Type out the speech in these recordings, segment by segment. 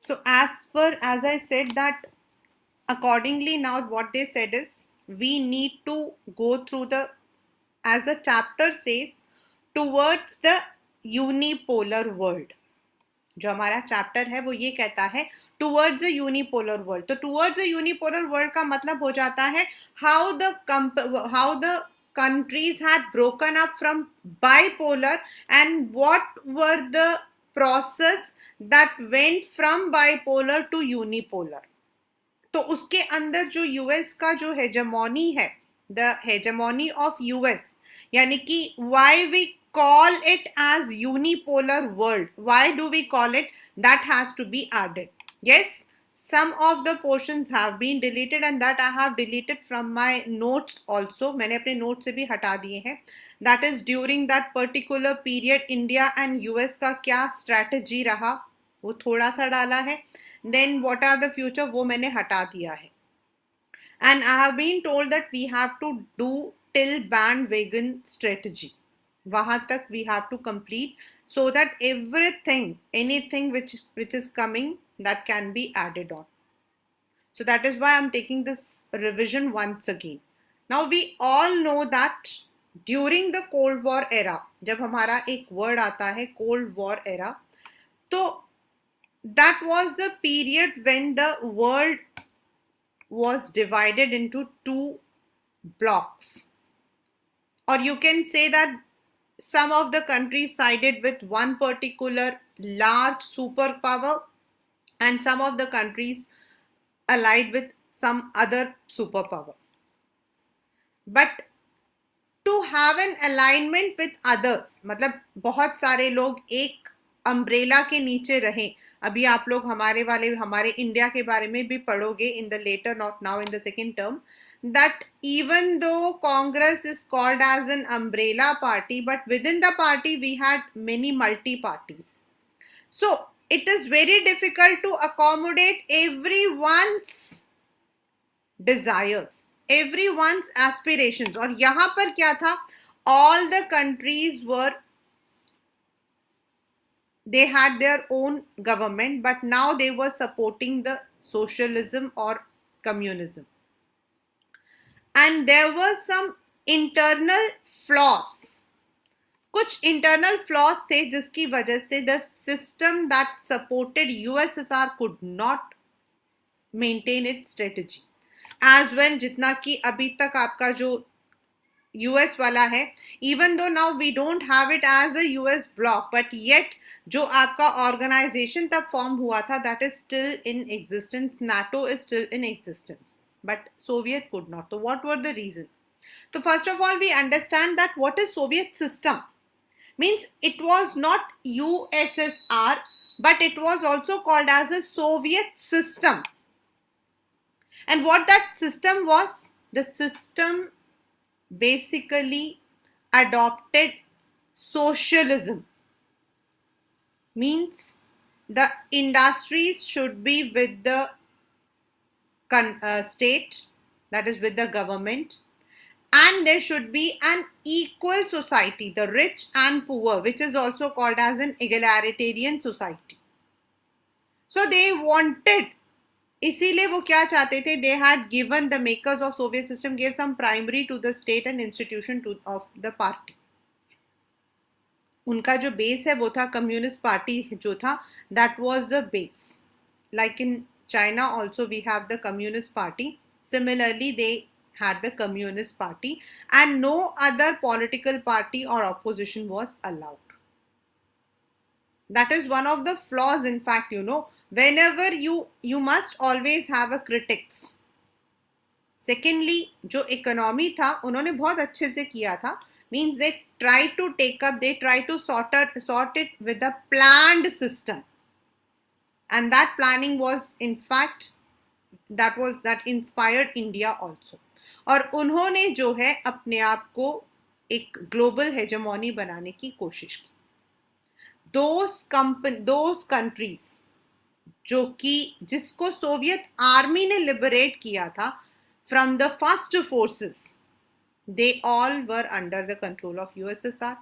So as I said that accordingly now what they said is we need to go through the, as the chapter says, towards the unipolar world. जो हमारा chapter है वो ये कहता है towards a unipolar world. तो towards a unipolar world का मतलब हो जाता है how the countries had broken up from bipolar and what were the process that went from bipolar to unipolar. तो उसके अंदर जो यूएस का जो हेजेमोनी है, द हेजेमोनी ऑफ यूएस, यानी कि why we call it as unipolar world, why do we call it, that has to be added. Yes, some of the portions have been deleted and that I have deleted from my notes also. मैंने अपने note से भी हटा दिए हैं. that is during that particular period India and US का क्या strategy रहा वो थोड़ा सा डाला है. Then what are the future वो मैंने हटा दिया है. And I have been told that we have to do till bandwagon strategy. वहां तक we have to complete so that everything, anything which is coming, that can be added on. So that is why I'm taking this revision once again. Now we all know that during the Cold War era, जब हमारा एक word आता है Cold War era, तो that was the period when the world was divided into two blocks, or you can say that some of the countries sided with one particular large superpower and some of the countries allied with some other superpower. But to have an alignment with others, मतलब बहुत सारे लोग एक umbrella के नीचे रहें. अभी आप लोग हमारे इंडिया के बारे में भी पढ़ोगे in the later, not now, in the second term, that even though Congress is called as an umbrella party, but within the party we had many multi parties. So it is very difficult to accommodate everyone's desires, everyone's aspirations. और यहाँ पर क्या था, all the countries were, they had their own government, but now they were supporting the socialism or communism. And there were some internal flaws. कुछ internal flaws थे जिसकी वजह से the system that supported USSR could not maintain its strategy as well. जितना कि अभी तक आपका जो US वाला है, even though now we don't have it as a US block, but yet जो आपका organization तब form हुआ था, that is still in existence. NATO is still in existence, but Soviet could not. So what were the reasons? So first of all, we understand that what is Soviet system means. It was not USSR, but it was also called as a Soviet system. And what that system was, the system basically adopted socialism. Means the industries should be with the state, that is with the government, and there should be an equal society, the rich and poor, which is also called as an egalitarian society. So they wanted, इसीलिए वो क्या चाहते थे, they had given, the makers of Soviet system gave some primary to the state and institution of the party. उनका जो base है वो था कम्युनिस्ट पार्टी जो था, that was the base. Like in China also we have the communist party. Similarly they had the communist party and no other political party or opposition was allowed. That is one of the flaws. In fact, whenever you must always have a critics. Secondly, जो economy था उन्होंने बहुत अच्छे से किया था. Means they try to take up, they try to sort it with a planned system, and that planning was in fact that inspired India also. और उन्होंने जो है अपने आप को एक ग्लोबल हेजेमोनी बनाने की कोशिश की. those countries जो कि जिसको सोवियत आर्मी ने लिबरेट किया था from the first forces, they all were under the control of USSR.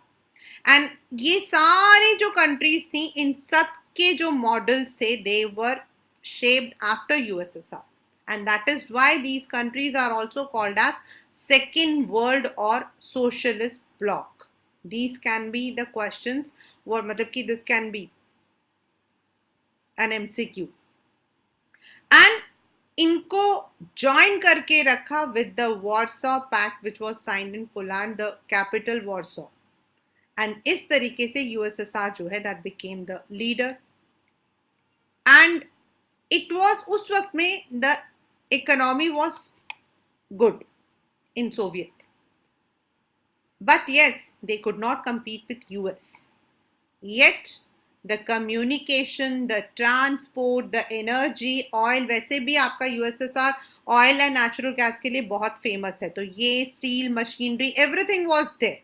and ये सारी जो countries थी इन सब के जो models थे, they were shaped after USSR. And that is why these countries are also called as Second World or Socialist Bloc. These can be the questions, what matlab ki this can be an MCQ. And इनको join करके रखा with the Warsaw Pact which was signed in Poland, the capital Warsaw. And इस तरीके से USSR जो है that became the leader. And it was उस वक्त में the economy was good in Soviet. But yes, they could not compete with US. Yet the communication, the transport, the energy, oil, वैसे भी आपका USSR oil and natural gas के लिए बहुत famous है. तो ये steel, machinery, everything was there.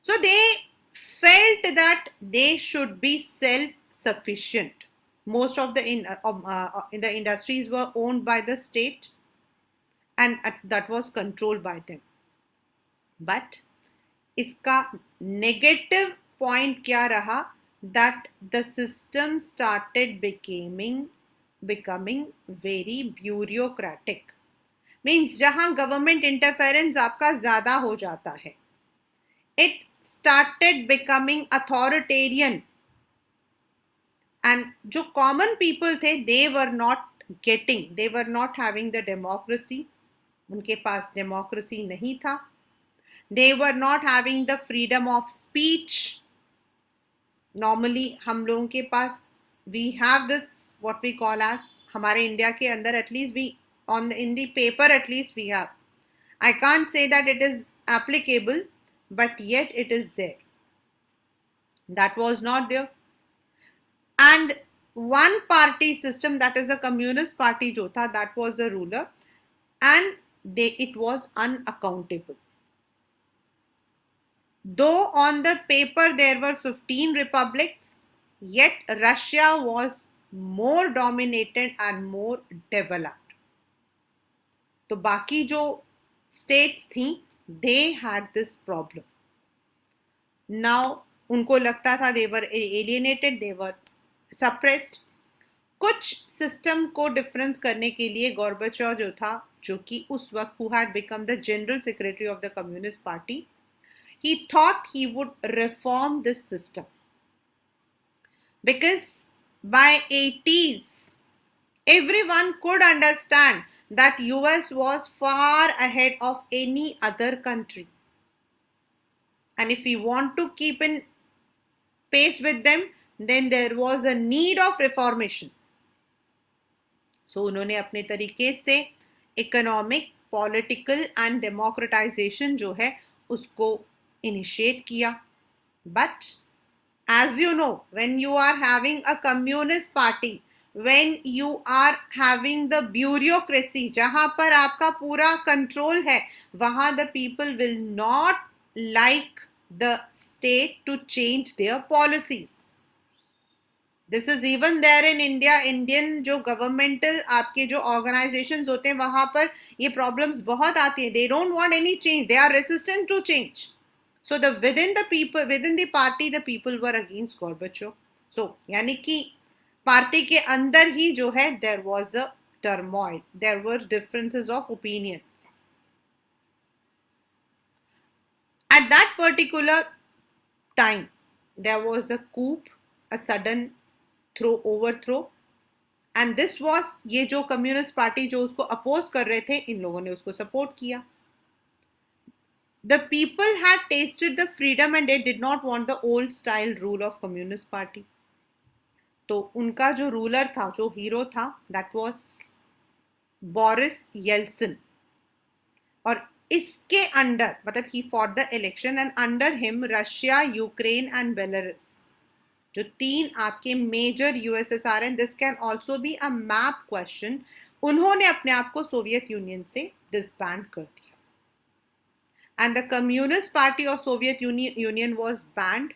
So they felt that they should be self-sufficient. Most of the in the industries were owned by the state, and that was controlled by them. But इसका negative point क्या रहा? That the system started becoming very bureaucratic. Means जहां government interference आपका ज़्यादा हो जाता है, it started becoming authoritarian. And जो common people थे, they were not having the democracy. उनके पास democracy नहीं था. They were not having the freedom of speech. Normally हम लोगों के पास we have this what we call as, हमारे इंडिया के अंदर at least we in the paper at least we have. I can't say that it is applicable, but yet it is there. That was not there. And one party system, that is a communist party जो था, that was the ruler, and it was unaccountable. Though on the paper there were 15 republics, yet Russia was more dominated and more developed. तो बाकी जो states थी, they had this problem. Now उनको लगता था they were alienated, they were suppressed. कुछ system को difference करने के लिए गोर्बाचोव जो था, जो कि उस वक्त who had become the general secretary of the Communist Party, he thought he would reform this system. Because by 80s, everyone could understand that US was far ahead of any other country. And if we want to keep in pace with them, then there was a need of reformation. So उन्होंने अपने तरीके से economic, political and democratization जो है उसको initiate किया. But as you know, when you are having a communist party, when you are having the bureaucracy, जहां पर आपका पूरा control है, वहां the people will not like the state to change their policies. This is even there in India. Indian जो governmental आपके जो organizations होते हैं, वहां पर ये problems बहुत आती हैं. They don't want any change. They are resistant to change. So within the party, the people were against Gorbachev. So यानी कि पार्टी के अंदर ही जो है there was a turmoil. There were differences of opinions. At that particular time, there was a coup, a sudden overthrow, and this was ये जो communist party जो उसको अपोज कर रहे थे, इन लोगों ने उसको सपोर्ट किया. The people had tasted the freedom and they did not want the old style rule of communist party. तो उनका जो रूलर था, जो हीरो था, that was बोरिस येल्सिन. और इसके अंडर मतलब he fought the election and under him Russia, Ukraine and Belarus, जो तीन आपके मेजर USSR हैं. This can also be a map question. उन्होंने अपने आप को सोवियत यूनियन से डिसबैंड कर दिया. And the Communist Party of Soviet Union was banned,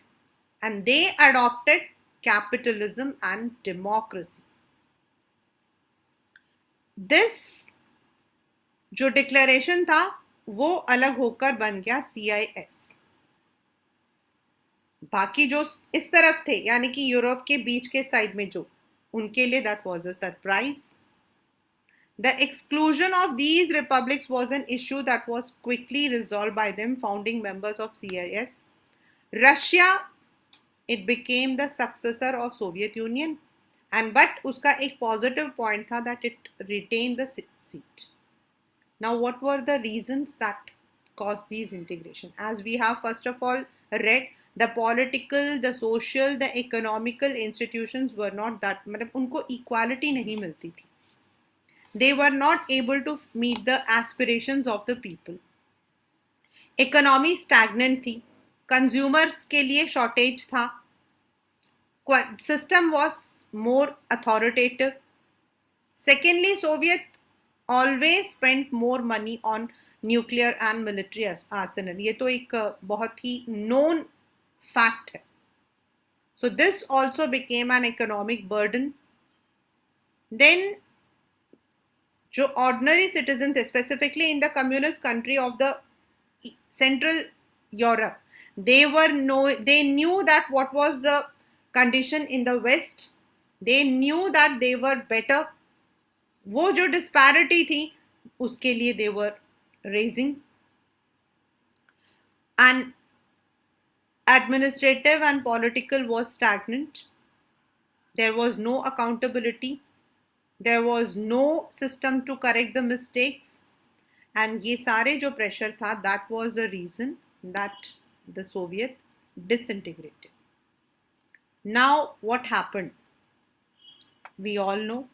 and they adopted capitalism and democracy. This जो डिक्लेरेशन था वो अलग होकर बन गया CIS. बाकी जो इस तरफ थे यानी कि यूरोप के बीच के साइड में जो उनके लिए that was a surprise. The exclusion of these republics was an issue that was quickly resolved by them founding members of CIS. Russia, it became the successor of Soviet Union, and but उसका एक positive point था that it retained the seat. Now, what were the reasons that caused these integration? As we have first of all read, the political, the social, the economical institutions were not that, मतलब उनको equality नहीं मिलती थी. They were not able to meet the aspirations of the people. Economy stagnant थी, consumers के लिए shortage था, system was more authoritative. Secondly, Soviet always spent more money on nuclear and military arsenal. ये तो एक बहुत ही known fact है. So this also became an economic burden. Then जो ordinary citizens थे, specifically in the communist country of the Central Europe, they knew that what was the condition in the West. They knew that they were better. वो जो disparity थी उसके लिए they were raising. And administrative and political was stagnant. There was no accountability. There was no system to correct the mistakes. And ये सारे जो pressure था, that was the reason that the Soviet disintegrated. Now what happened? We all know.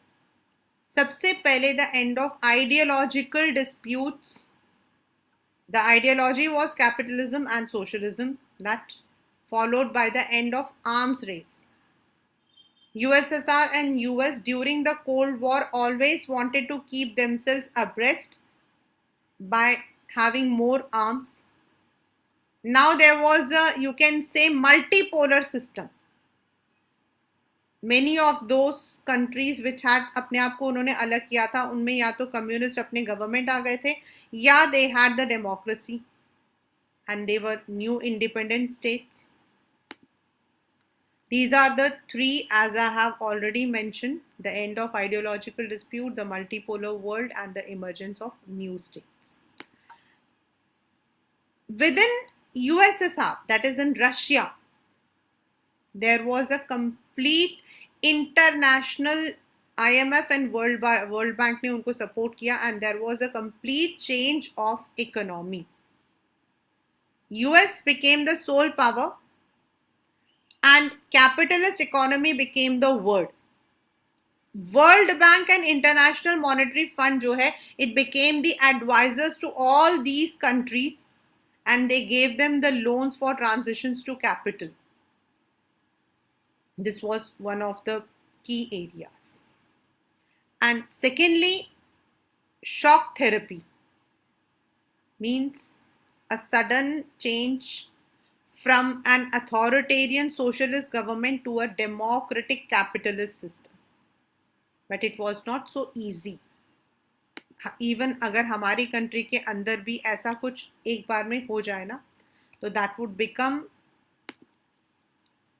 सबसे पहले the end of ideological disputes. The ideology was capitalism and socialism, that followed by the end of arms race. USSR and US during the Cold War always wanted to keep themselves abreast by having more arms. Now there was a, you can say, multipolar system. Many of those countries which had अपने आप को उन्होंने अलग किया था, उनमें या तो कम्युनिस्ट अपने गवर्नमेंट आ गए थे, या they had the democracy and they were new independent states. These are the three, as I have already mentioned: the end of ideological dispute, the multipolar world, and the emergence of new states. Within USSR, that is in Russia, there was a complete international, IMF and World Bank ने उनको support किया, and there was a complete change of economy. US became the sole power and capitalist economy became the word. World Bank and International Monetary Fund जो है, it became the advisors to all these countries and they gave them the loans for transitions to capital. This was one of the key areas. And secondly, shock therapy means a sudden change from an authoritarian socialist government to a democratic capitalist system. But it was not so easy. Even अगर हमारी country के अंदर भी ऐसा कुछ एक बार में हो जाए ना, तो that would become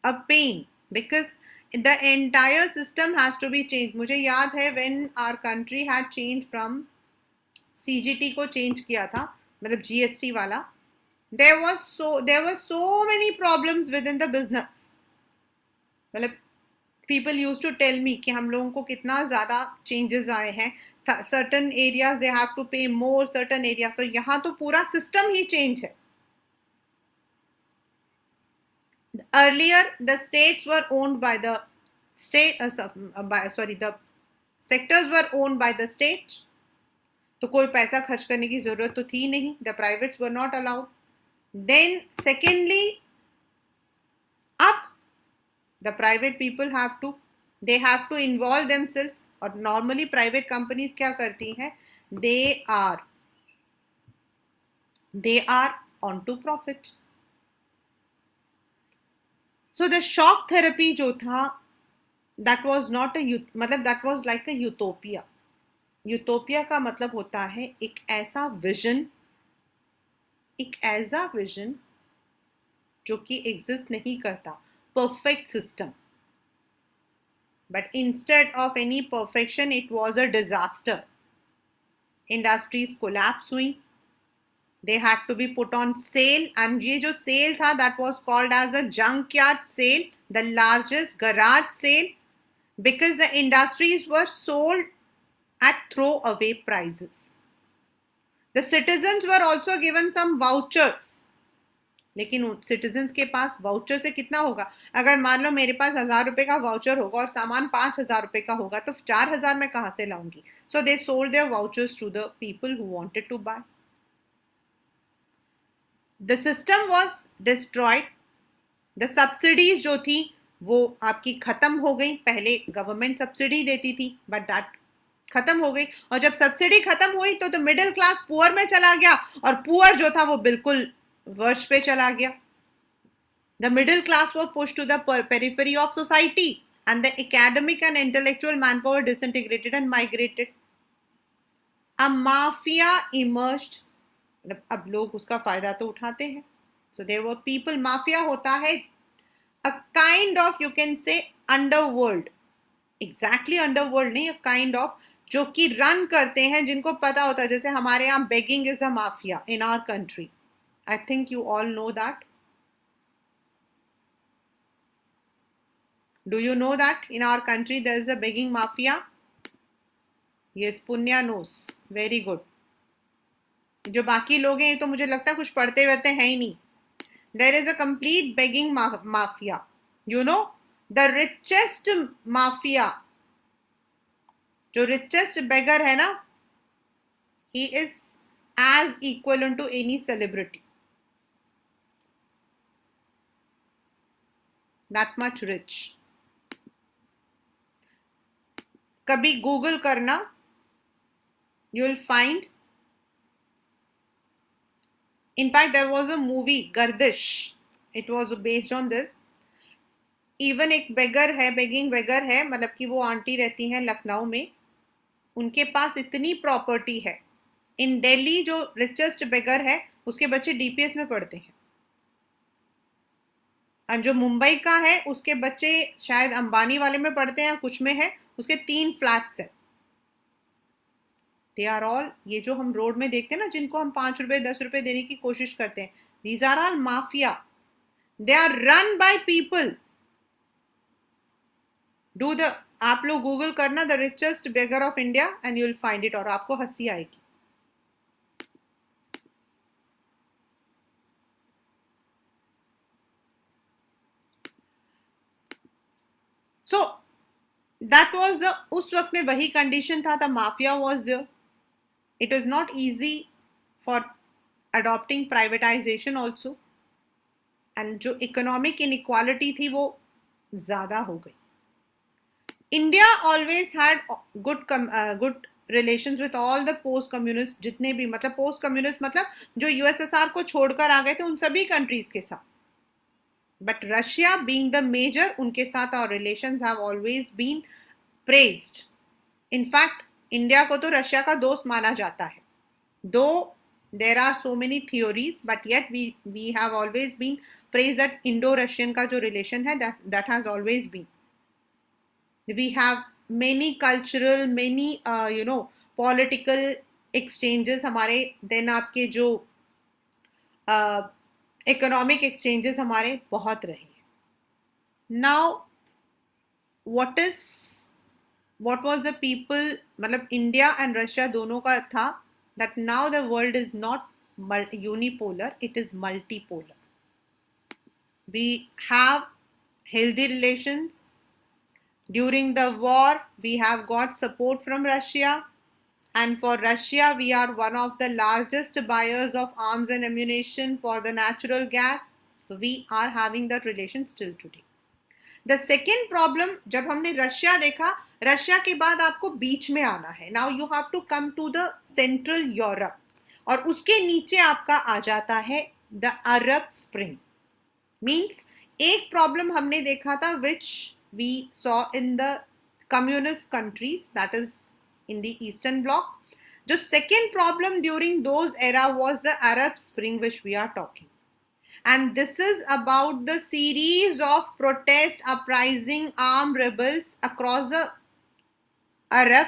a pain. Because the entire system has to be changed. मुझे याद है when our country had changed from CGT को change किया था, मतलब GST वाला, there were so many problems within the business. मतलब people used to tell me कि हम लोगों को कितना ज़्यादा changes आए हैं. Certain areas they have to pay more, certain areas. तो यहाँ तो पूरा system ही change है. Earlier, the states were owned by the state. The sectors were owned by the state. तो कोई पैसा खर्च करने की जरूरत तो थी नहीं. The privates were not allowed. Then, secondly, the private people have to involve themselves. और normally private companies क्या करती हैं? They are onto profit. So the shock therapy जो था, that was not मतलब that was like a utopia. Utopia का मतलब होता है एक ऐसा vision जो कि exist नहीं करता. Perfect system. but instead of any perfection, it was a disaster. Industries collapse हुई, they had to be put on sale, and ये जो sale था, that was called as a junkyard sale, the largest garage sale, because the industries were sold at throwaway prices. The citizens were also given some vouchers, लेकिन citizens के पास voucher से कितना होगा? अगर मान लो मेरे पास 1,000 रुपए का वाउचर होगा और सामान 5,000 रुपए का होगा, तो 4,000 मैं कहां से लाऊंगी? So they sold their vouchers to the people who wanted to buy. The system was destroyed. The subsidies जो थी वो आपकी खत्म हो गई. पहले गवर्नमेंट सब्सिडी देती थी, बट दैट खत्म हो गई. और जब सब्सिडी खत्म हुई तो मिडिल क्लास पुअर में चला गया, और पुअर जो था वो बिल्कुल वर्च पे चला गया. The middle class was pushed to the periphery of society, and the academic and intellectual manpower disintegrated and migrated. A mafia emerged. अब लोग उसका फायदा तो उठाते हैं. So there were people. Mafia होता है a kind of, you can say, underworld. Exactly underworld नहीं, a kind of, जो कि रन करते हैं, जिनको पता होता है. जैसे हमारे यहाँ begging is a mafia in our country. I think you all know that. Do you know that in our country there is a begging mafia? Yes, Punya knows. Very good. जो बाकी लोग हैं, ये तो मुझे लगता है कुछ पढ़ते वढ़ते हैं ही नहीं. There is a complete begging mafia. You know, the richest mafia, जो richest beggar है ना, he is as equivalent to any celebrity. That much rich. कभी गूगल करना, you will find. In fact, there was a movie, Gardish. It was based on this. Even एक बेगर है, begging बेगर है, मतलब कि वो आंटी रहती हैं लखनऊ में. उनके पास इतनी प्रॉपर्टी है. इन दिल्ली जो रिचेस्ट बेगर है, उसके बच्चे डीपीएस में पढ़ते हैं. और जो मुंबई का है, उसके बच्चे शायद अंबानी वाले में पढ़ते हैं, कुछ में है, उसके 3 फ्लैट्स है. दे आर ऑल, ये जो हम रोड में देखते हैं ना, जिनको हम 5 रुपए 10 रुपए देने की कोशिश करते हैं, these are all mafia. They are run by people. Do the, आप लोग गूगल करना the richest beggar of India and you will find it, और आपको हंसी आएगी. सो दैट वाज, उस वक्त में वही कंडीशन था. The mafia was there. It is not easy for adopting privatization also, and जो economic inequality थी वो ज़्यादा हो गई. India always had good relations with all the post communist, जितने भी, मतलब post communist मतलब जो USSR को छोड़कर आ गए थे, उन सभी countries के साथ. But Russia being the major, उनके साथ our relations have always been praised. In fact, India को तो रशिया का दोस्त माना जाता है. Though there are so many theories, but yet we have always been praise that Indo Russian का जो रिलेशन है, that has always been. We have many cultural, many you know political exchanges हमारे. Then आपके जो economic exchanges हमारे बहुत रहे. Now what was the people, मतलब इंडिया एंड रशिया दोनों का था, that now the world is not unipolar, it is multipolar. We have healthy relations. During the war, we have got support from Russia, and for Russia, we are one of the largest buyers of arms and ammunition for the natural gas. We are having that relation still today. The second problem, जब हमने Russia देखा, Russia के बाद आपको बीच में आना है. Now you have to come to the central Europe, और उसके नीचे आपका आ जाता है द अरब स्प्रिंग. मीन्स एक प्रॉब्लम हमने देखा था which we saw in the communist countries, that is in the eastern bloc. जो second problem during those era was the Arab spring which we are talking. and this is about the series of protest, uprising, armed rebels across the Arab.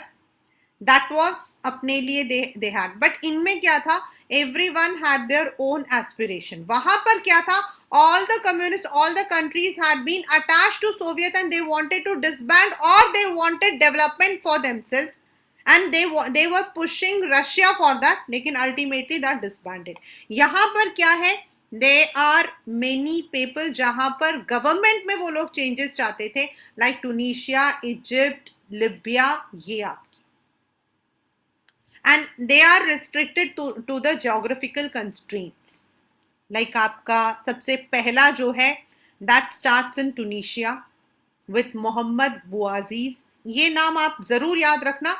That was अपने लिए they had, but इनमें क्या था, everyone had their own aspiration. वहां पर क्या था, all the communists, all the countries had been attached to Soviet and they wanted to disband or they wanted development for themselves, and they were pushing Russia for that, लेकिन ultimately that disbanded. यहाँ पर क्या है, there are many people जहां पर government में वो लोग चेंजेस चाहते थे, like Tunisia, Egypt, Libya, ये आप, and they are restricted to the geographical constraints. Like आपका सबसे पहला जो है, that starts in Tunisia with Mohammad Bouaziz. ये नाम आप जरूर याद रखना.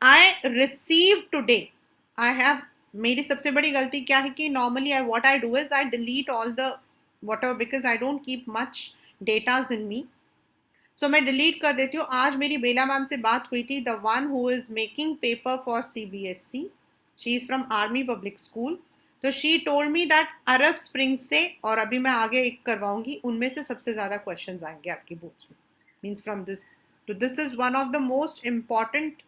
I received today, I have, मेरी सबसे बड़ी गलती क्या है कि normally what I do is I delete all the whatever because I don't keep much datas in me. So मैं डिलीट कर देती हूँ. आज मेरी बेला मैम से बात हुई थी, the one who is making paper for CBSE. She is from army public school. तो she told me that Arab spring से, और अभी मैं आगे एक करवाऊंगी, उनमें से सबसे ज्यादा क्वेश्चंस आएंगे आपकी बोर्ड्स में. मीन्स फ्रॉम दिस, तो this is one of the most important.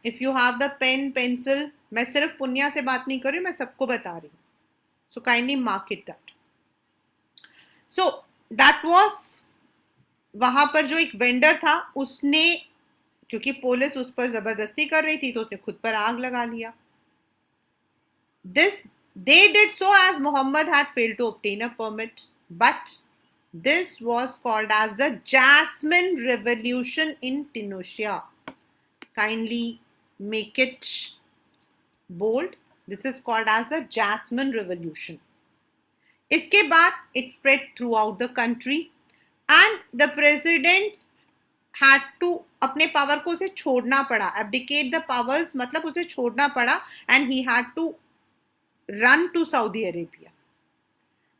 If you have the pen pencil, मैं सिर्फ पुन्या से बात नहीं कर रही हूँ, मैं सबको बता रही हूँ. So kindly mark it that. So that was, वहां पर जो एक वेंडर था उसने, क्योंकि पुलिस उस पर जबरदस्ती कर रही थी तो उसने खुद पर आग लगा लिया. This they did so as Mohammed had failed to obtain a permit, but this was called as the jasmine revolution इन Tunisia. Kindly make it bold. This is called as the jasmine revolution. इसके बाद it spread throughout the country and the president had to, अपने power को उसे छोड़ना पड़ा, abdicate the powers, मतलब उसे छोड़ना पड़ा, and he had to run to Saudi Arabia.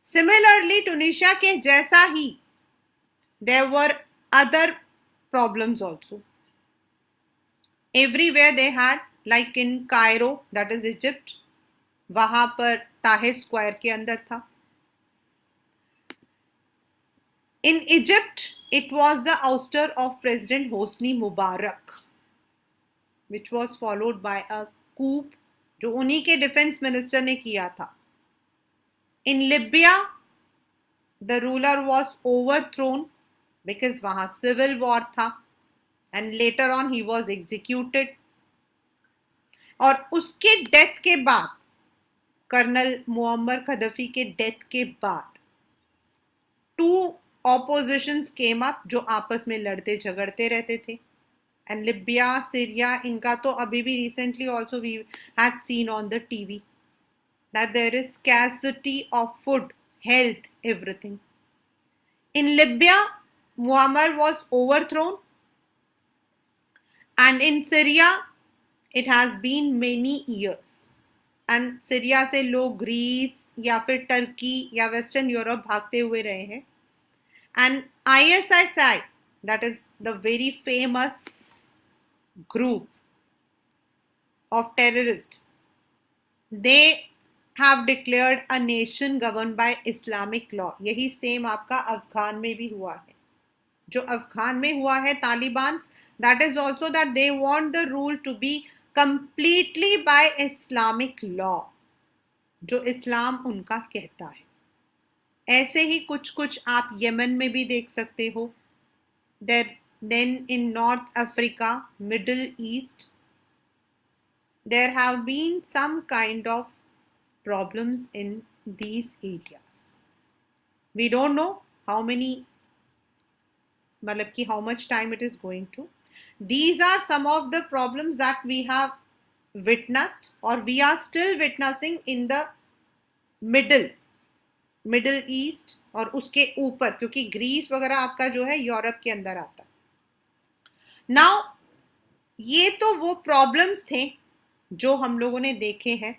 Similarly, Tunisia के जैसा ही there were other problems also. Everywhere they had, like in Cairo, that is Egypt, वहां पर ताहिर स्क्वायर के अंदर था. In Egypt, it was the ouster of President Hosni Mubarak, which was followed by a coup, जो उन्हीं के defence minister ने किया था. In Libya, the ruler was overthrown because वहां civil war था, and later on he was executed. और उसके डेथ के बाद, कर्नल मुअम्मर कदफी के डेथ के बाद, टू ऑपोजिशंस केम अप जो आपस में लड़ते झगड़ते रहते थे. एंड लिबिया, सीरिया, इनका तो अभी भी recently also we had seen on the TV that there is scarcity of food, health, everything. In Libya, Muammar was overthrown, and in Syria it has been many years. And Syria से लोग Greece या फिर Turkey या western Europe भागते हुए रहे हैं. And ISIS, that is the very famous group of terrorists, they have declared a nation governed by Islamic law. यही सेम आपका अफगान में भी हुआ है. जो अफगान में हुआ है Taliban, that is also that they want the rule to be completely by Islamic law, जो इस्लाम उनका कहता है. ऐसे ही कुछ कुछ आप यमन में भी देख सकते हो. Then in North Africa, Middle East, there have been some kind of problems in these areas. We don't know how many, मतलब कि how much time it is going to. These are some of the problems that we have witnessed or we are still witnessing in the middle east और उसके ऊपर, क्योंकि Greece वगैरह आपका जो है यूरोप के अंदर आता है. नाउ ये तो वो प्रॉब्लम्स थे जो हम लोगों ने देखे हैं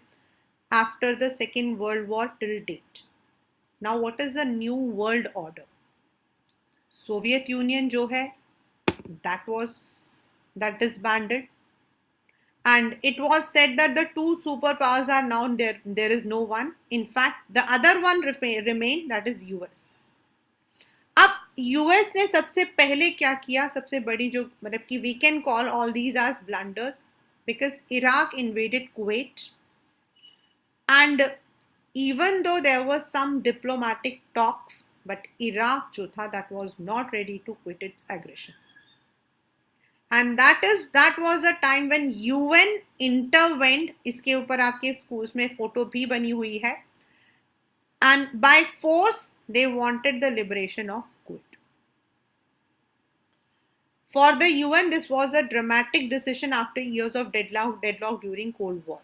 after the second world war till date. Now what is the new world order? Soviet union जो है, that disbanded, and it was said that the two superpowers are now there is no one. In fact, the other one remained, that is US. अब US ने सबसे पहले क्या किया, सबसे बड़ी जो मतलब कि we can call all these as blunders, because Iraq invaded Kuwait, and even though there was some diplomatic talks, but Iraq जो था that was not ready to quit its aggression. And that was a time when UN intervened. इसके ऊपर आपके schools में photo भी बनी हुई है. And by force they wanted the liberation of Kuwait. For the UN, this was a dramatic decision after years of deadlock during Cold War.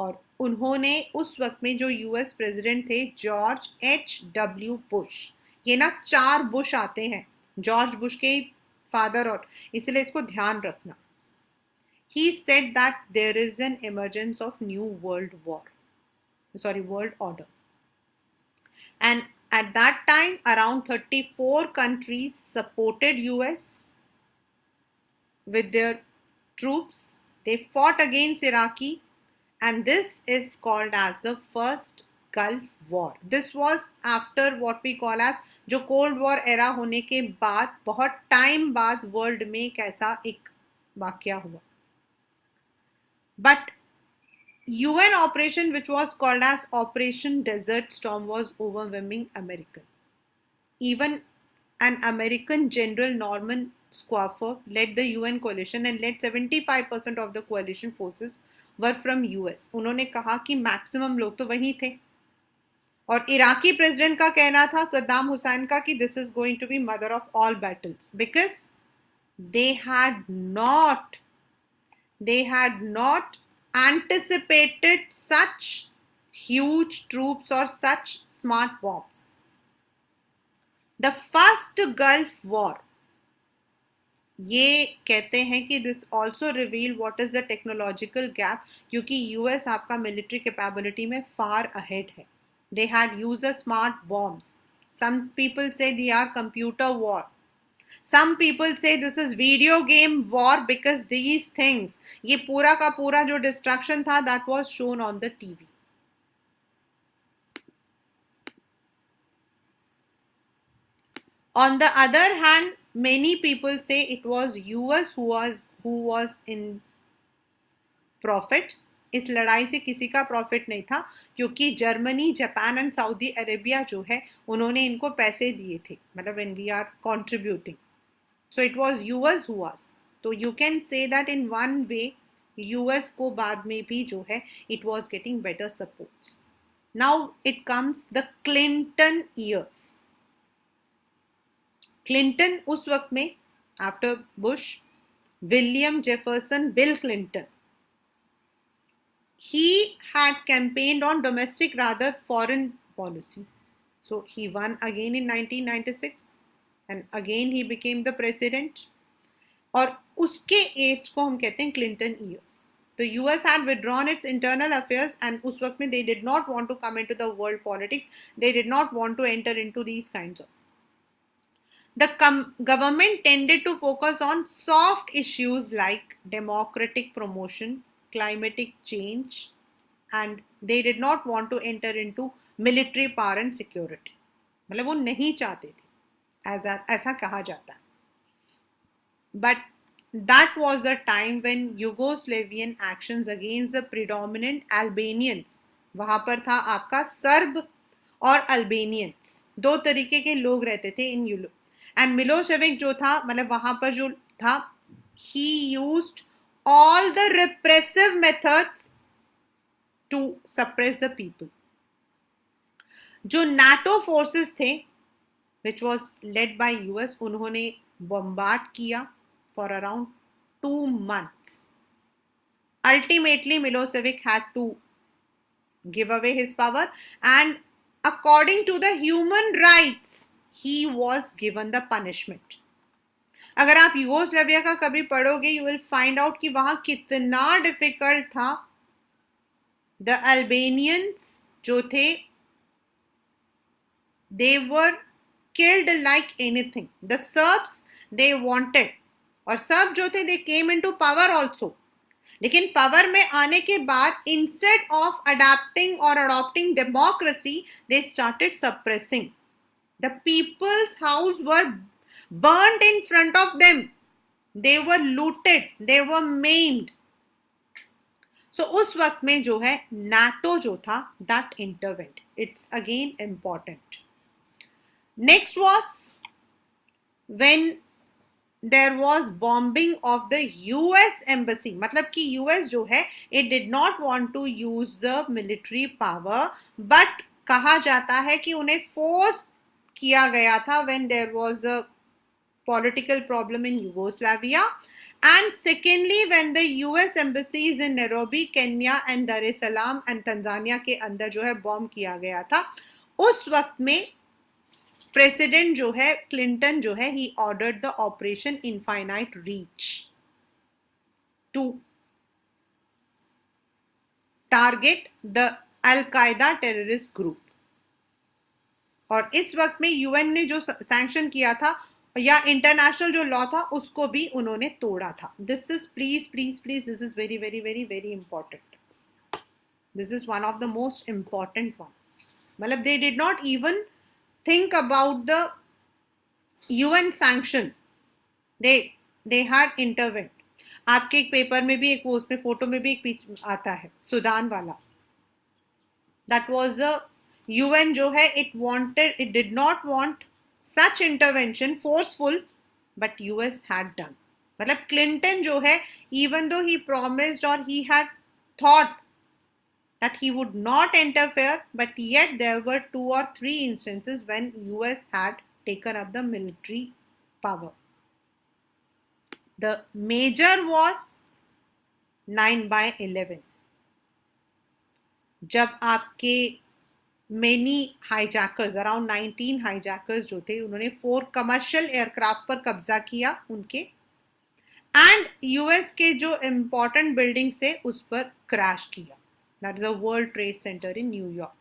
और उन्होंने उस वक्त में जो यूएस प्रेसिडेंट थे जॉर्ज H.W. बुश, ये ना 4 बुश आते हैं, जॉर्ज बुश के फादर, और इसलिए इसको ध्यान रखना. He said that there is an emergence of new world order. And at that time, around 34 countries supported US with their troops. They fought against Iraqi, and this is called as the first Gulf War. This was after what we call as जो cold war era होने के बाद बहुत time बाद world में एक ऐसा एक वाकया हुआ. But UN operation, which was called as Operation Desert Storm, was overwhelming American. Even an American general, Norman Squaffer, led the UN coalition and led 75% of the coalition forces were from US. उन्होंने कहा कि maximum लोग तो वहीं थे, और Iraqi president का कहना था, सद्दाम हुसैन का, कि this is going to be mother of all battles, because they had not anticipated such huge troops or such smart bombs. The first Gulf War, ये कहते हैं कि this also revealed what is the technological gap, क्योंकि US आपका military capability में far ahead है. They had used smart bombs. Some people say they are computer war. Some people say this is video game war, because these things, ये पूरा का पूरा जो destruction था, that was shown on the TV. On the other hand, many people say it was US who was in profit. इस लड़ाई से किसी का प्रॉफिट नहीं था, क्योंकि Germany, Japan and Saudi Arabia जो है, उन्होंने इनको पैसे दिए थे, मतलब when we are contributing. So it was US who was. So you can say that in one way, US को बाद में भी जो है, it was getting better supports. Now it comes the Clinton years. Clinton उस वक्त में, after Bush, William Jefferson, Bill Clinton, he had campaigned on domestic rather foreign policy. So he won again in 1996. And again he became the president. और उसके as को हम कहते हैं Clinton years. The US had withdrawn its internal affairs, and उस वक्त में they did not want to come into the world politics. They did not want to enter into these kinds of. The government tended to focus on soft issues like democratic promotion, climatic change, and they did not want to enter into military power and security. मतलब वो नहीं चाहते थे, ऐसा कहा जाता है. But that was the time when Yugoslavian actions against the predominant Albanians, वहां पर था आपका सर्ब और अल्बेनियंस, 2 तरीके के लोग रहते थे इन यूरोप. एंड मिलोसेविक जो था, मतलब वहां पर जो था, he used all the repressive methods to suppress the people. जो NATO forces थे, which was led by US, उन्होंने bombard किया for around 2 months. Ultimately, Milosevic had to give away his power, and according to the human rights, he was given the punishment. अगर आप Yugoslavia का कभी पढ़ोगे, you will find out कि वहां कितना difficult था. The Albanians जो थे, they were killed like anything. The Serbs, they wanted, और सर्ब जो थे, they came into power also, लेकिन पावर में आने के बाद इंस्टेड ऑफ अडेप्टिंग और adopting democracy they started suppressing. The peoples house were burned in front of them. They were looted, they were maimed. So उस वक्त में जो है नाटो जो था that intervened. It's again important. Next was when there was bombing of the US embassy. मतलब कि US जो है it did not want to use the military power, but कहा जाता है कि उन्हें force किया गया था when there was a political problem in Yugoslavia, and secondly when the US embassies in Nairobi, Kenya and Dar es Salaam and Tanzania के अंदर जो है बॉम्ब किया गया था. उस वक्त में प्रेसिडेंट जो है क्लिंटन जो है ही ordered the operation infinite reach to target the al-Qaeda terrorist group. और इस वक्त में यूएन ने जो सैंक्शन किया था या इंटरनेशनल जो लॉ था उसको भी उन्होंने तोड़ा था. This is please please please this is very very very very important. This is one of the most important one. मतलब they did not even think about the UN sanction. They had intervened. आपके एक paper में भी एक वो उसमें photo में भी एक आता है सूडान वाला. That was a UN जो है it did not want such intervention forceful, but US had done. मतलब क्लिंटन जो है even though he promised or he had thought that he would not interfere, but yet there were 2 or 3 instances when US had taken up the military power. The major was 9/11. जब आपके many hijackers, around 19 hijackers जो थे उन्होंने 4 commercial aircraft पर कब्जा किया उनके, and US के जो important buildings थे उस पर crash किया. That is the World Trade Center in New York.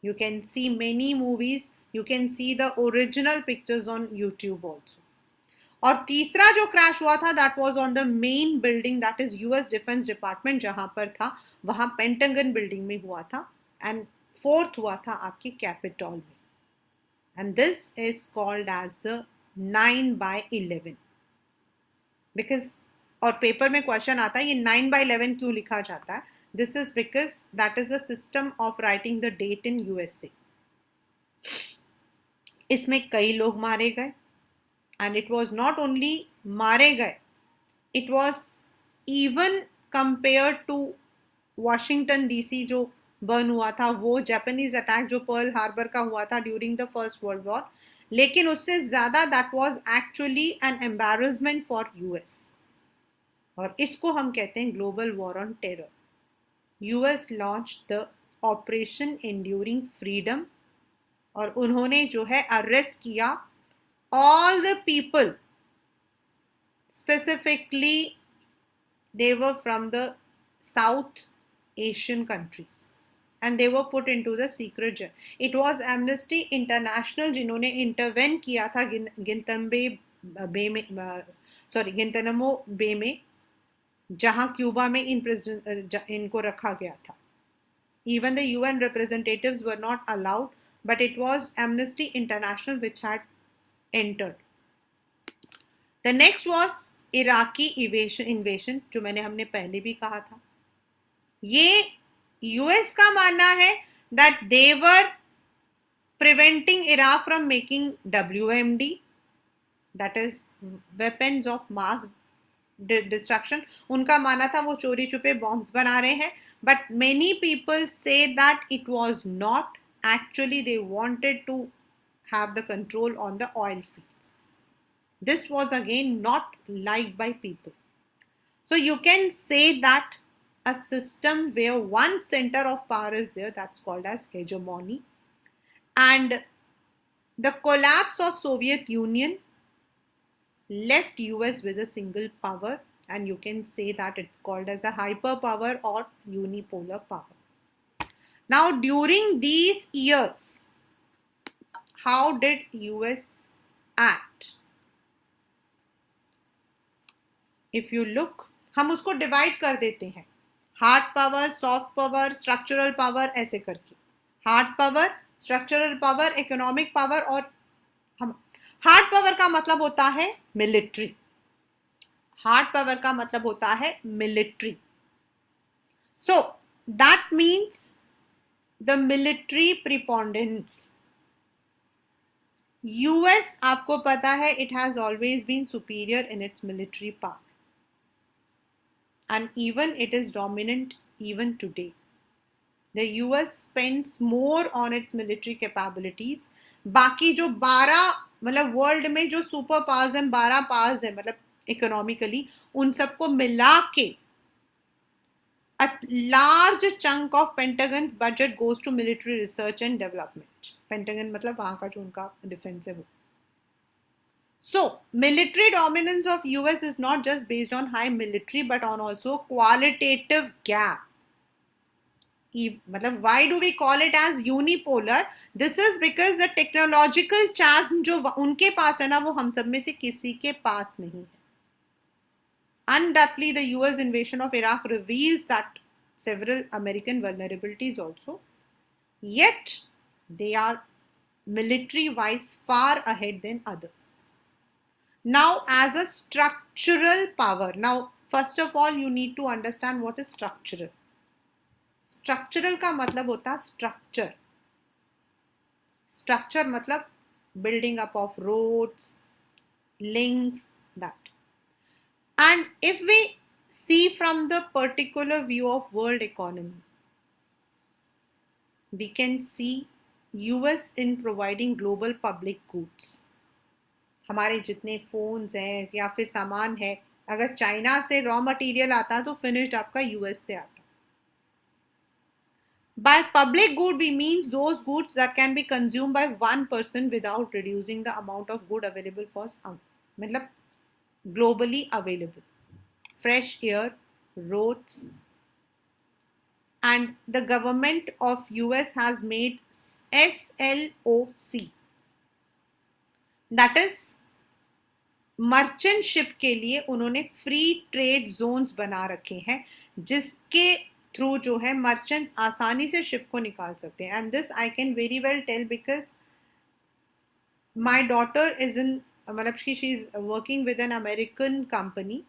You can see many movies. You can see the original pictures on YouTube also. और तीसरा जो क्रैश हुआ था that was on the main building, that is US Defense Department जहाँ पर था, वहाँ pentagon building में हुआ था. and fourth हुआ था आपके कैपिटॉल में. and this is called as the 9/11 because और पेपर में क्वेश्चन आता है ये 9/11 क्यों लिखा जाता है. This is because that is the system of writing the date in USA. इसमें कई लोग मारे गए and it was not only मारे गए, it was even compared to Washington DC जो बर्न हुआ था, वो जापानीज अटैक जो पर्ल हार्बर का हुआ था during the first world war, लेकिन उससे ज्यादा that was actually an embarrassment for US. और इसको हम कहते हैं global war on terror. US launched the Operation Enduring Freedom और उन्होंने जो है अरेस्ट किया all the people, specifically they were from the South Asian countries and they were put into the secret jail. It was Amnesty International जिन्होंने intervene किया था गिंतनामो बे में जहां क्यूबा में इनको रखा गया था. Even the UN representatives were not allowed, but it was Amnesty International which had entered. The next was Iraqi invasion जो हमने पहले भी कहा था. ये US का मानना है that they were preventing Iraq from making WMD, that is weapons of mass destruction. उनका माना था वो चोरी छुपे बॉम्ब्स बना रहे हैं, but many people say that it was not. Actually they wanted to have the control on the oil fields. This was again not liked by people. So you can say that a system where one center of power is there, that's called as hegemony. And the collapse of Soviet Union left US with a single power, and you can say that it's called as a hyperpower or unipolar power. Now during these years, how did US act? If you look हम उसको divide कर देते हैं, hard power, soft power, structural power, ऐसे करके। Hard power, structural power, economic power, और हम hard power का मतलब होता है मिलिट्री। हार्ड पावर का मतलब होता है military. So that means the military preponderance. US, आपको पता है, it has always been superior in its military power, and even it is dominant even today. The US spends more on its military capabilities. बाकी जो 12 मतलब world में जो super powers हैं, 12 powers हैं मतलब इकोनॉमिकली, उन सबको मिला के a large chunk of Pentagon's budget goes to military research and development. Pentagon मतलब वहाँ का जो उनका डिफेंस है वो. So, military dominance of US is not just based on high military but on also qualitative gap. मतलब why do we call it as unipolar? This is because the technological chasm जो उनके पास है ना, वो हम सब में से किसी के पास नहीं है. Undoubtedly, the US invasion of Iraq reveals that several American vulnerabilities also. Yet, they are military-wise far ahead than others. Now, as a structural power, now first of all, you need to understand what is structural. Structural का मतलब होता है structure. Structure मतलब building up of roads, links, that. And if we see from the particular view of world economy, we can see US in providing global public goods. हमारे जितने phones हैं या फिर सामान है, अगर चाइना से रॉ मटेरियल आता तो फिनिश्ड आपका यूएस से आता. By public good we means those goods that can be consumed by one person without reducing the amount of good available for मतलब globally available. Fresh air, roads, and the government of US has made SLOC, that is merchant ship के लिए उन्होंने free trade Jones बना रखे हैं, जिसके through जो है मर्चेंट्स आसानी से शिप को निकाल सकते हैं. And this I can very well tell because my daughter is in मतलब she is working with an American company.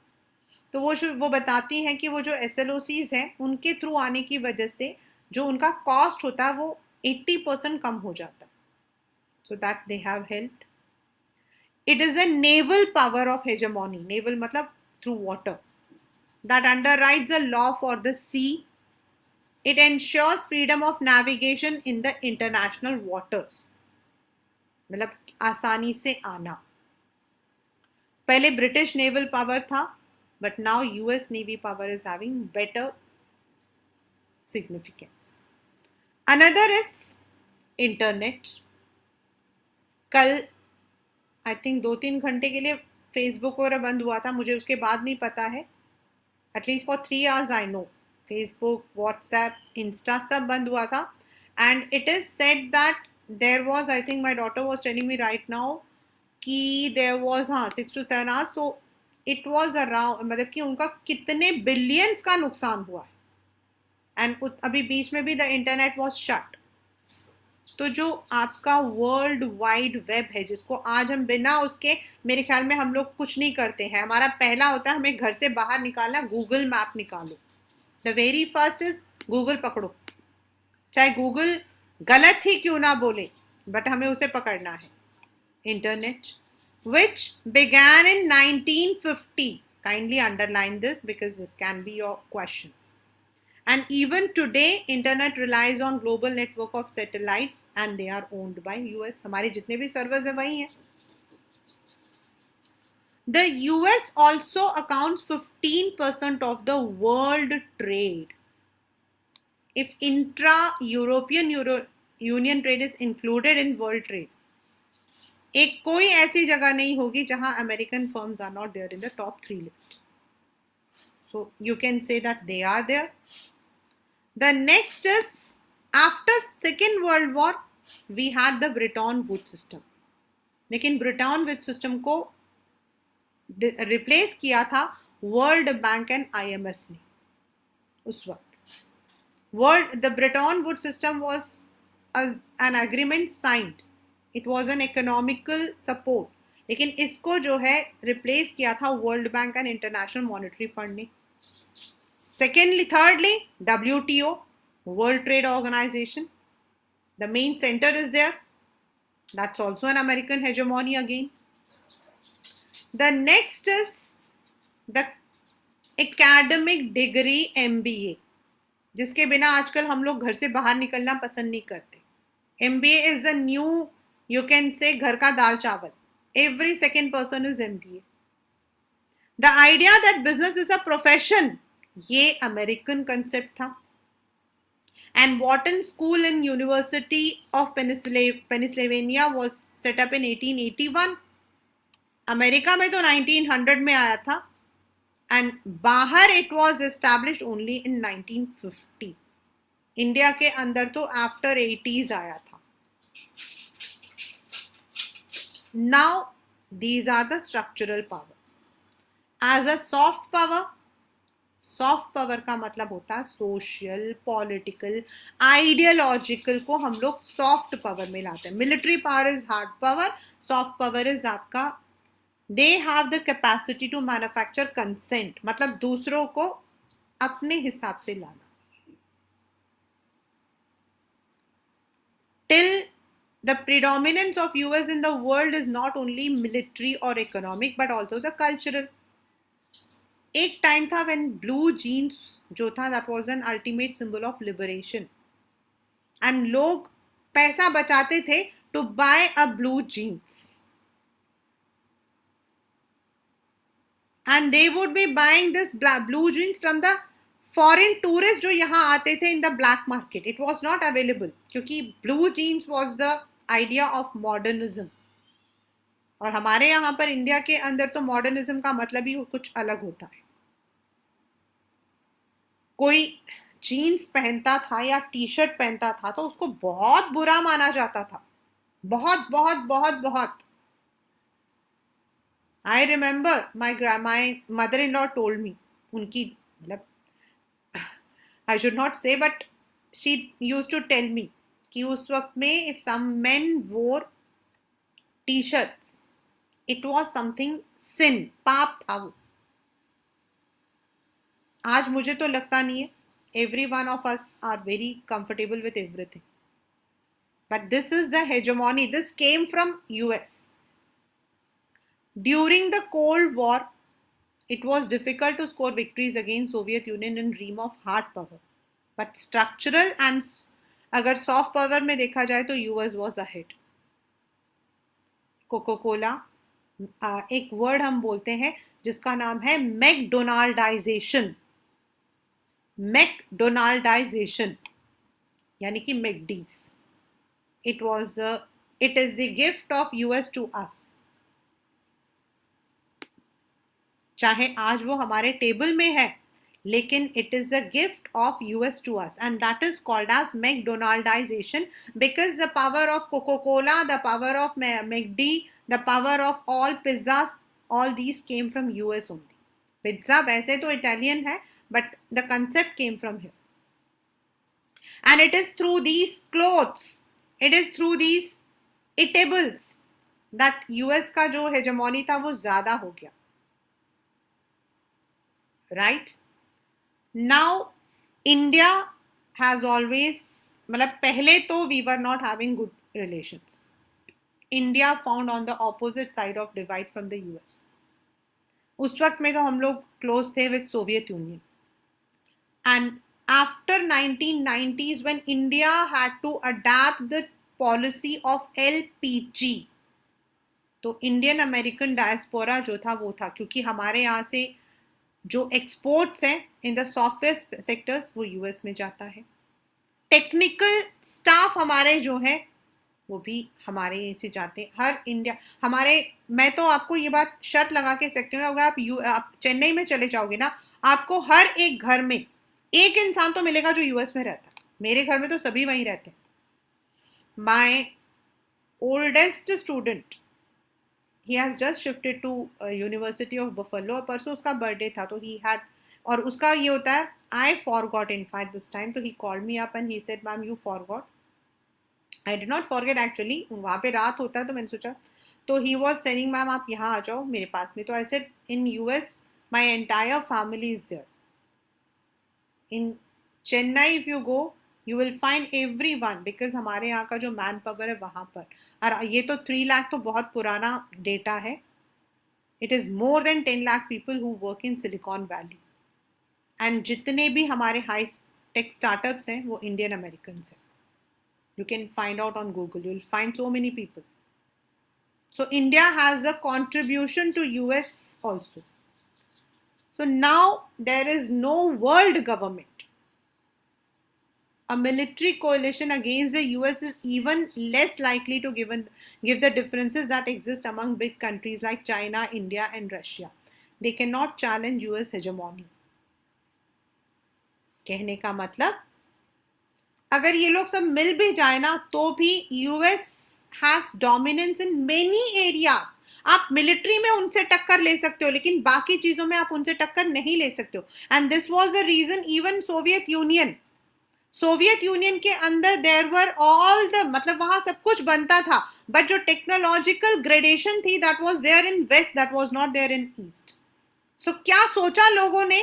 तो वो बताती हैं कि वो जो SLOCs हैं उनके थ्रू आने की वजह से जो उनका कॉस्ट होता है वो 80% कम हो जाता है. So that they have helped. It is a naval power of hegemony. Naval matlab through water. That underwrites the law for the sea. It ensures freedom of navigation in the international waters. मतलब आसानी से आना. पहले British naval power था, but now US Navy power is having better significance. Another is internet. कल I think 2-3 घंटे के लिए फेसबुक वगैरह बंद हुआ था, मुझे उसके बाद नहीं पता है. At least for 3 hours I know Facebook, WhatsApp, Insta सब बंद हुआ था. And it is said that there was, I think my daughter was telling me right now कि there was 6 to 7 hours. So it was around मतलब कि उनका कितने billions का नुकसान हुआ है. एंड अभी बीच में भी द इंटरनेट वाज शट. तो जो आपका वर्ल्ड वाइड वेब है, जिसको आज हम बिना उसके मेरे ख्याल में हम लोग कुछ नहीं करते हैं. हमारा पहला होता है हमें घर से बाहर निकालना, गूगल मैप निकालो. The very first is Google पकड़ो, चाहे गूगल गलत ही क्यों ना बोले, बट हमें उसे पकड़ना है. Internet which began in 1950. Kindly underline this because this can be your question. And even today, internet relies on global network of satellites and they are owned by US. हमारे जितने भी servers हैं वही हैं. The US also accounts 15% of the world trade. If intra-European Union trade is included in world trade, एक कोई ऐसी जगह नहीं होगी जहां American firms are not there in the top 3 list. So you can say that they are there. The next is, after Second World War, we had the Bretton Woods system. लेकिन Bretton Woods system को replace किया था World Bank and IMF ने उस वक्त। World the Bretton Wood system was an agreement signed, it was an economical support, लेकिन इसको जो है रिप्लेस किया था World Bank and International Monetary Fund ने। Secondly, thirdly, WTO, World Trade Organization, the main center is there, that's also an American hegemony again. The next is the academic degree MBA, जिसके बिना आजकल हम लोग घर से बाहर निकलना पसंद नहीं करते। MBA is the new, you can say, घर का दाल चावल, every second person is MBA. The idea that business is a profession, ये अमेरिकन कंसेप्ट था। And Wharton School and University of Pennsylvania was set up in 1881. America में तो 1900 में आया था, and बाहर it was established only in 1950. India के अंदर तो आफ्टर 80s आया था। Now these are the structural powers. As a soft power, soft power का मतलब होता है सोशल, पॉलिटिकल, आइडियोलॉजिकल को हम लोग सॉफ्ट पावर में लाते हैं। Military power is hard power, soft power is आपका they have the capacity to manufacture consent, मतलब दूसरों को अपने हिसाब से लाना। Till the predominance of US in the world is not only military or economic but also the cultural. एक time था when blue jeans जो था that was an ultimate symbol of liberation, and लोग पैसा बचाते थे to buy a blue jeans, and they would be buying this blue jeans from the foreign tourists जो यहाँ आते थे in the black market. It was not available क्योंकि blue jeans was the idea of modernism, और हमारे यहाँ पर India के अंदर तो मॉडर्निज्म का मतलब ही कुछ अलग होता है। कोई जीन्स पहनता था या टी शर्ट पहनता था तो उसको बहुत बुरा माना जाता था, बहुत बहुत बहुत बहुत। I remember my mother in law told me, उनकी मतलब I should not say but she used to tell me कि उस वक्त में if some men wore T shirts it was something sin, पाप था वो। आज मुझे तो लगता नहीं है, every one of us are very comfortable with everything, but this is the hegemony. This came from US. During the Cold War it was difficult to score victories against Soviet Union and dream of hard power, but structural and अगर soft power में देखा जाए तो US was ahead. Coca Cola, एक word हम बोलते हैं जिसका नाम है मैकडोनाल्डाइजेशन, मैकडोनाल्डाइजेशन यानी कि McD's. It is the gift of US to us. चाहे आज वो हमारे टेबल में है, लेकिन it is the gift of US to us, and that is called as McDonaldization because the power of Coca-Cola, the power of McD, the power of all pizzas, all these came from US only. Pizza वैसे तो Italian है, but the concept came from here, and it is through these clothes, it is through these eatables that US का जो hegemony था वो ज्यादा हो गया। right now India has always, मतलब पहले तो we were not having good relations. India found on the opposite side of divide from the US. उस वक्त में तो हम लोग क्लोज थे with Soviet union, and after 1990s when India had to adapt the policy of LPG, तो Indian American diaspora जो था वो था, क्योंकि हमारे यहाँ से जो एक्सपोर्ट्स हैं इन द सॉफ्टवेयर सेक्टर्स वो US में जाता है। टेक्निकल स्टाफ हमारे जो है वो भी हमारे यहाँ से जाते हैं। हर इंडिया हमारे, मैं तो आपको ये बात शर्त लगा के सकती हूँ, अगर आप चेन्नई में चले जाओगे ना, आपको हर एक घर में एक इंसान तो मिलेगा जो US में रहता है। मेरे घर में तो सभी वहीं रहते हैं। My oldest student, he has just shifted to University of Buffalo. और परसों उसका बर्थडे था, तो he had, और उसका ये होता है I forgot in fact this time, तो he called me up and he said ma'am you forgot. I did not forget actually, वहाँ पे रात होता है तो मैंने सोचा, तो he was saying मैम आप यहाँ आ जाओ मेरे पास में, तो I said in US my entire family is there. In Chennai if you go you will find everyone, because हमारे यहाँ का जो मैन पावर है वहाँ पर, और ये तो 3 लाख तो बहुत पुराना डेटा है. It is more than 10 lakh people who work in Silicon Valley. And जितने भी हमारे हाई टेक स्टार्टअप्स हैं वो इंडियन अमेरिकन हैं. You can find out on Google. You will find so many people. So India has a contribution to US also. So now there is no world government. A military coalition against the US is even less likely to give the differences that exist among big countries like China, India and Russia. They cannot challenge US hegemony. कहने का मतलब, अगर ये लोग सब मिल भी जाए ना तो भी US has dominance in many areas. आप मिलिट्री में उनसे टक्कर ले सकते हो लेकिन बाकी चीजों में आप उनसे टक्कर नहीं ले सकते हो. And this was the reason even Soviet union के अंदर देयर वर ऑल द, मतलब वहां सब कुछ बनता था, बट जो टेक्नोलॉजिकल ग्रेडेशन थी that was there in west, that was not there in east. So क्या सोचा लोगों ने?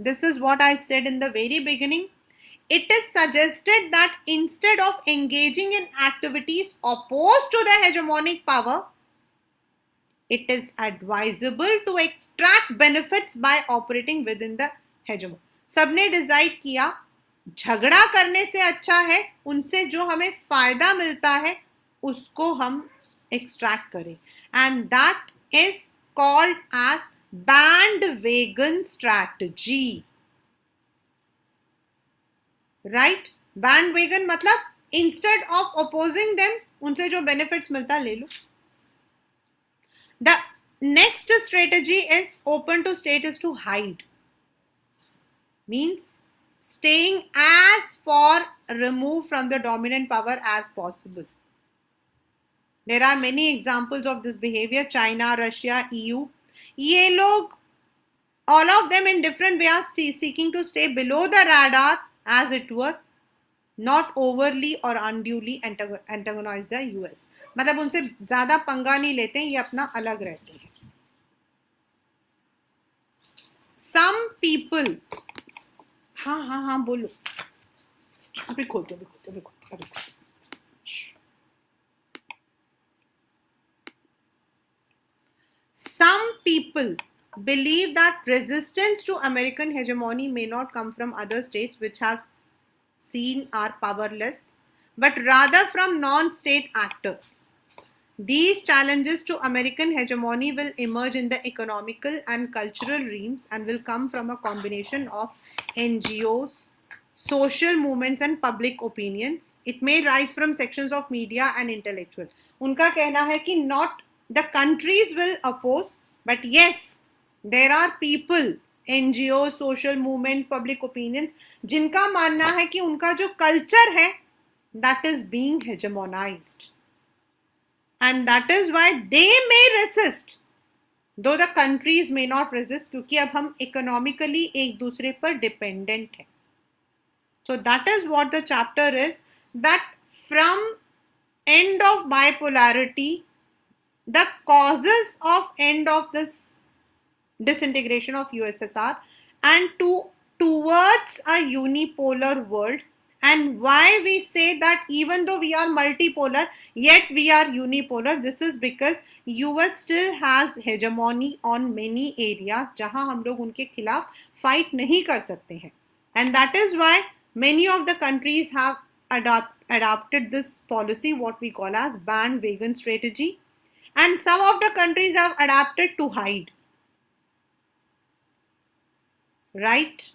This is what I said in the very beginning. It is suggested that instead of engaging in activities opposed to the hegemonic power, it is advisable to extract benefits by operating within the hegemon. सबने decide किया झगड़ा करने से अच्छा है उनसे जो हमें फायदा मिलता है उसको हम एक्सट्रैक्ट करें, and that is called as bandwagon strategy. Right, bandwagon मतलब इंस्टेड ऑफ अपोजिंग देम उनसे जो बेनिफिट्स मिलता ले लो. The next strategy is open to state is to hide, means staying as far removed from the dominant power as possible. There are many examples of this behavior. China, Russia, EU. ये लोग, all of them in different ways seeking to stay below the radar as it were, not overly or unduly antagonize the US. मतलब उनसे ज्यादा पंगा नहीं लेते हैं, ये अपना अलग रहते हैं. Some people, हाँ बोलो, अभी खोलते. Some people believe that resistance to American hegemony may not come from other states which have seen are powerless, but rather from non-state actors. These challenges to American hegemony will emerge in the economical and cultural realms and will come from a combination of NGOs, social movements and public opinions. It may rise from sections of media and intellectual. उनका कहना है कि not the countries will oppose, but yes, there are people, NGOs, social movements, public opinions, जिनका मानना है कि उनका जो culture है that is being hegemonized. And that is why they may resist, though the countries may not resist, क्योंकि अब हम economically एक दूसरे पर dependent हैं. So that is what the chapter is, that from end of bipolarity, the causes of end of this disintegration of USSR and towards a unipolar world. And why we say that even though we are multipolar, yet we are unipolar, this is because US still has hegemony on many areas जहां हम लोग उनके खिलाफ fight नहीं कर सकते हैं. And that is why many of the countries have adopted this policy, what we call as bandwagon strategy. And some of the countries have adapted to hide. Right?